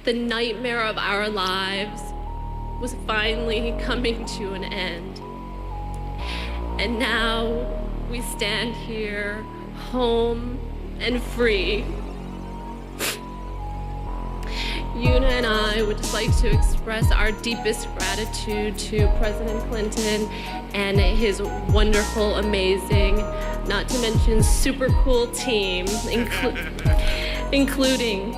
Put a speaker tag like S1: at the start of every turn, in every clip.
S1: the nightmare of our lives was finally coming to an end. And now we stand here, home and free. Una and I would just like to express our deepest gratitude to President Clinton and his wonderful, amazing, not to mention super cool team, including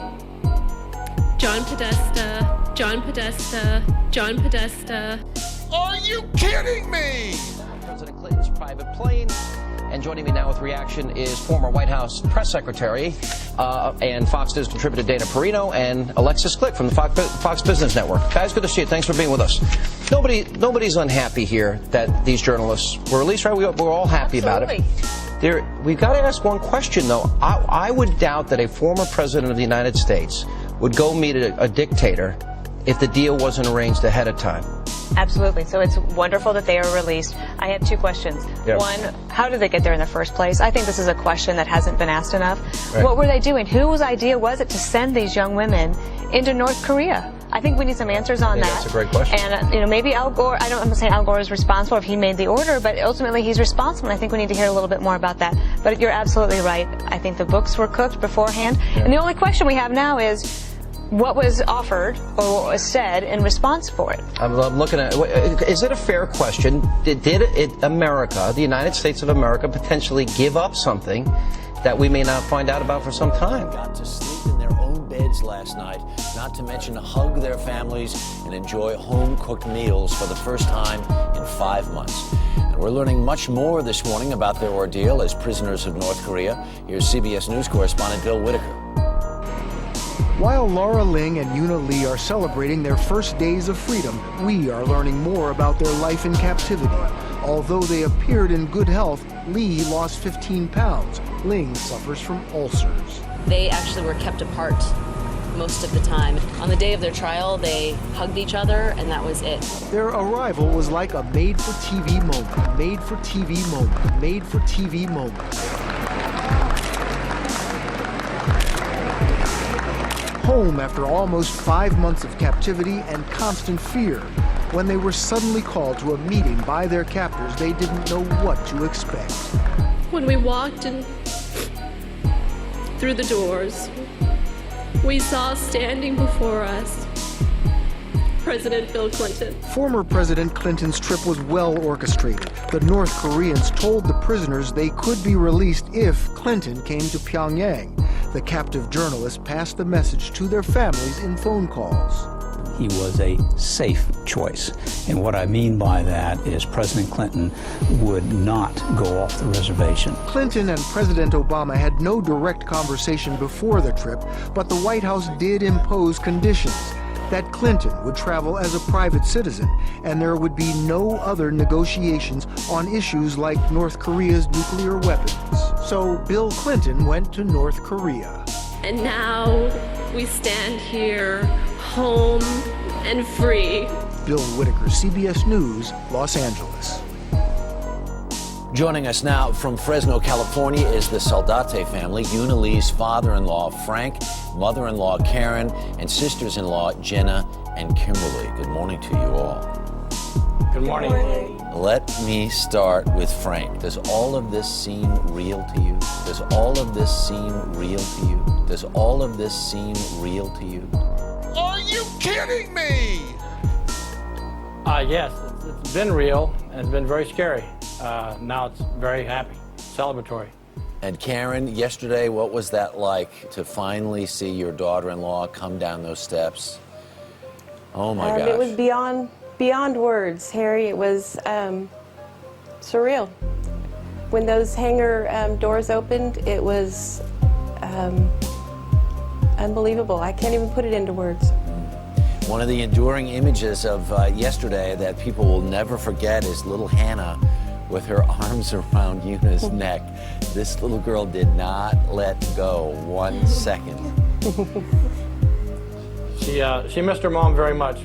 S1: John Podesta, John Podesta, John Podesta.
S2: Are you kidding me?
S3: President Clinton's private plane. And joining me now with reaction is former White House press secretary and Fox News contributor Dana Perino and Alexis Click from the Fox Business Network. Guys, good to see you. Thanks for being with us. Nobody's unhappy here that these journalists were released, right? We're all happy about it. We've got to ask one question, though. I would doubt that a former president of the United States would go meet a dictator if the deal wasn't arranged ahead of time.
S4: Absolutely. So it's wonderful that they are released. I had two questions.
S3: Yeah.
S4: One, how did they get there in the first place? I think this is a question that hasn't been asked enough.
S3: Right.
S4: What were they doing? Whose idea was it to send these young women into North Korea? I think we need some answers on that.
S3: That's a great question.
S4: And maybe Al Gore, I'm not saying Al Gore is responsible if he made the order, but ultimately he's responsible. And I think we need to hear a little bit more about that. But you're absolutely right. I think the books were cooked beforehand. Yeah. And the only question we have now is, what was offered or what was said in response for it?
S3: I'm looking at, is it a fair question? Did America, the United States of America, potentially give up something that we may not find out about for some time?
S5: Got to sleep in their own beds last night, not to mention hug their families and enjoy home-cooked meals for the first time in 5 months. And we're learning much more this morning about their ordeal as prisoners of North Korea. Here's CBS News correspondent Bill Whitaker.
S6: While Laura Ling and Una Lee are celebrating their first days of freedom, we are learning more about their life in captivity. Although they appeared in good health, Lee lost 15 pounds. Ling suffers from ulcers.
S7: They actually were kept apart most of the time. On the day of their trial, they hugged each other, and that was it.
S6: Their arrival was like a made-for-TV moment, made-for-TV moment, made-for-TV moment. Home after almost 5 months of captivity and constant fear, when they were suddenly called to a meeting by their captors they didn't know what to expect.
S1: When we walked in through the doors, we saw standing before us President Bill Clinton.
S6: Former President Clinton's trip was well orchestrated. The North Koreans told the prisoners they could be released if Clinton came to Pyongyang. The captive journalist passed the message to their families in phone calls.
S8: He was a safe choice. And what I mean by that is President Clinton would not go off the reservation.
S6: Clinton and President Obama had no direct conversation before the trip, but the White House did impose conditions. That Clinton would travel as a private citizen, and there would be no other negotiations on issues like North Korea's nuclear weapons. So Bill Clinton went to North Korea.
S1: And now we stand here, home and free.
S6: Bill Whitaker, CBS News, Los Angeles.
S5: Joining us now from Fresno, California is the Saldate family, Una Lee's father-in-law, Frank, mother-in-law, Karen, and sisters-in-law, Jenna and Kimberly. Good morning to you all.
S9: Good morning.
S5: Let me start with Frank. Does all of this seem real to you? Does all of this seem real to you? Does all of this seem real to you?
S2: Are you kidding me?
S9: Yes, it's been real, and it's been very scary. Now it's very happy, celebratory.
S5: And Karen, yesterday, what was that like to finally see your daughter-in-law come down those steps? Oh my gosh.
S10: It was beyond words, Harry. It was surreal. When those hangar doors opened, it was unbelievable. I can't even put it into words.
S5: One of the enduring images of yesterday that people will never forget is little Hannah with her arms around Una's neck. This little girl did not let go 1 second.
S9: She missed her mom very much.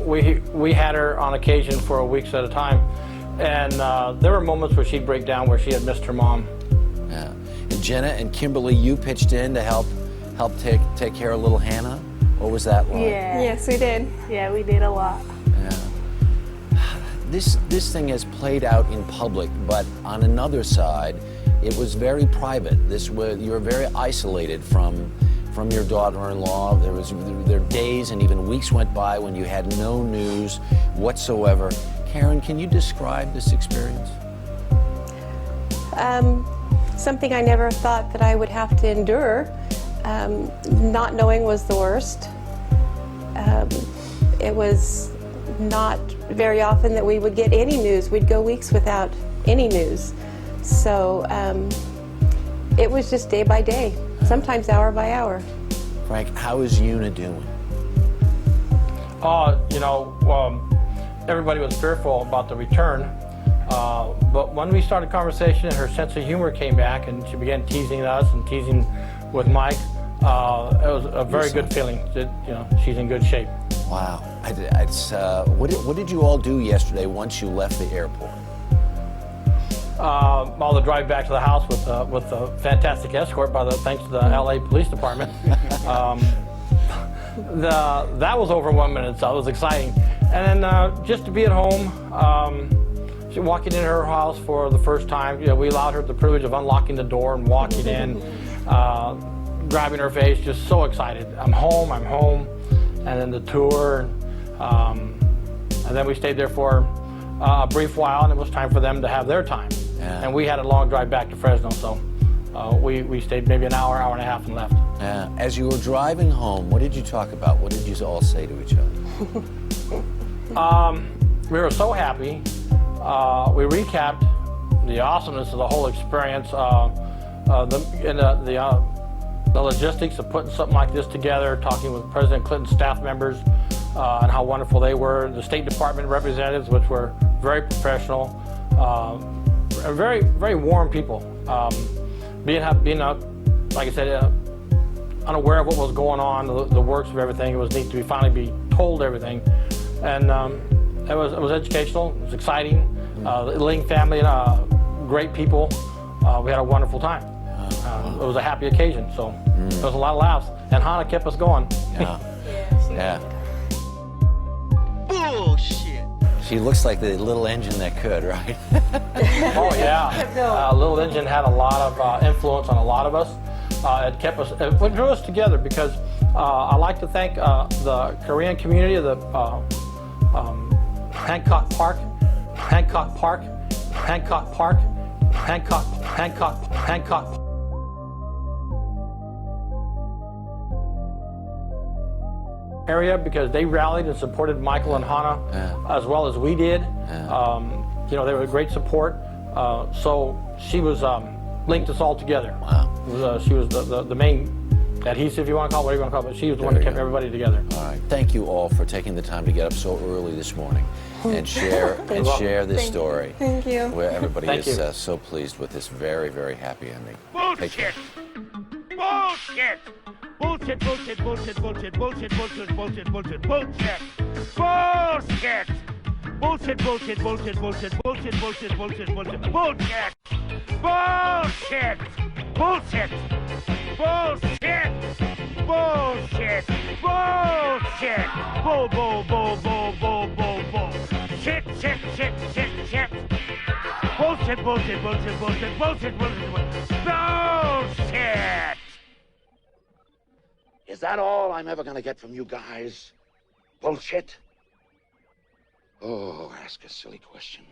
S9: We had her on occasion for weeks at a time, and there were moments where she'd break down where she had missed her mom.
S5: Yeah. And Jenna and Kimberly, you pitched in to help take care of little Hannah. What was that like?
S11: Yeah.
S10: Yes, we did.
S11: Yeah, we did a lot.
S5: Yeah. This thing has played out in public, but on another side, it was very private. You were very isolated from your daughter-in-law. There were days and even weeks went by when you had no news whatsoever. Karen, can you describe this experience?
S10: Something I never thought that I would have to endure. Not knowing was the worst. It was not very often that we would get any news. We'd go weeks without any news. So it was just day by day, sometimes hour by hour.
S5: Frank, how is Una doing?
S9: Everybody was fearful about the return. But when we started conversation and her sense of humor came back and she began teasing us and teasing with Mike, it was a very good feeling that she's in good shape.
S5: Wow. What did you all do yesterday once you left the airport?
S9: All the drive back to the house with a fantastic escort thanks to the LA Police Department. That was overwhelming in itself. It was exciting. And then just to be at home, walking in her house for the first time, we allowed her the privilege of unlocking the door and walking in, grabbing her face, just so excited. I'm home. And then the tour, and then we stayed there for a brief while, and it was time for them to have their time.
S5: Yeah.
S9: And we had a long drive back to Fresno, so we stayed maybe an hour and a half and left.
S5: Yeah. As you were driving home, what did you talk about? What did you all say to each other?
S9: We were so happy. We recapped the awesomeness of the whole experience, the logistics of putting something like this together, talking with President Clinton's staff members and how wonderful they were, the State Department representatives, which were very professional, and very, very warm people. Being like I said, unaware of what was going on, the works of everything, it was neat to finally be told everything. And it was educational, it was exciting. The Ling family, great people. We had a wonderful time. It was a happy occasion, so there was a lot of laughs. And Hannah kept us going.
S5: Yeah.
S2: Bullshit.
S5: She looks like the little engine that could, right?
S9: Oh yeah. Little Engine had a lot of influence on a lot of us. It drew us together because I like to thank the Korean community of the Hancock Park area, because they rallied and supported Michael and Hannah as well as we did. They were great support. So she was linked us all together. Wow. She was the main adhesive, if you want to call it, whatever you want to call it, but she was the one that kept everybody together.
S5: All right. Thank you all for taking the time to get up so early this morning and share this story.
S10: Thank you.
S5: Where everybody is so pleased with this very, very happy ending.
S2: Bullshit. Bullshit. Bullshit, bullshit, bullshit, bullshit, bullshit, bullshit, bullshit, bullshit, bullshit. Bullshit. Bullshit, bullshit, bullshit, bullshit, bullshit, bullshit, bullshit, bullshit, bullshit. Bullshit. Bullshit. Bullshit. Bullshit. Bullshit. Bull, bull, bull, bull, bull, bull, bull. Shit, shit, shit, shit, shit. Bullshit, bullshit, bullshit, bullshit, bullshit, bullshit, bullshit. Bullshit.
S12: Is that all I'm ever gonna get from you guys? Bullshit? Oh, ask a silly question.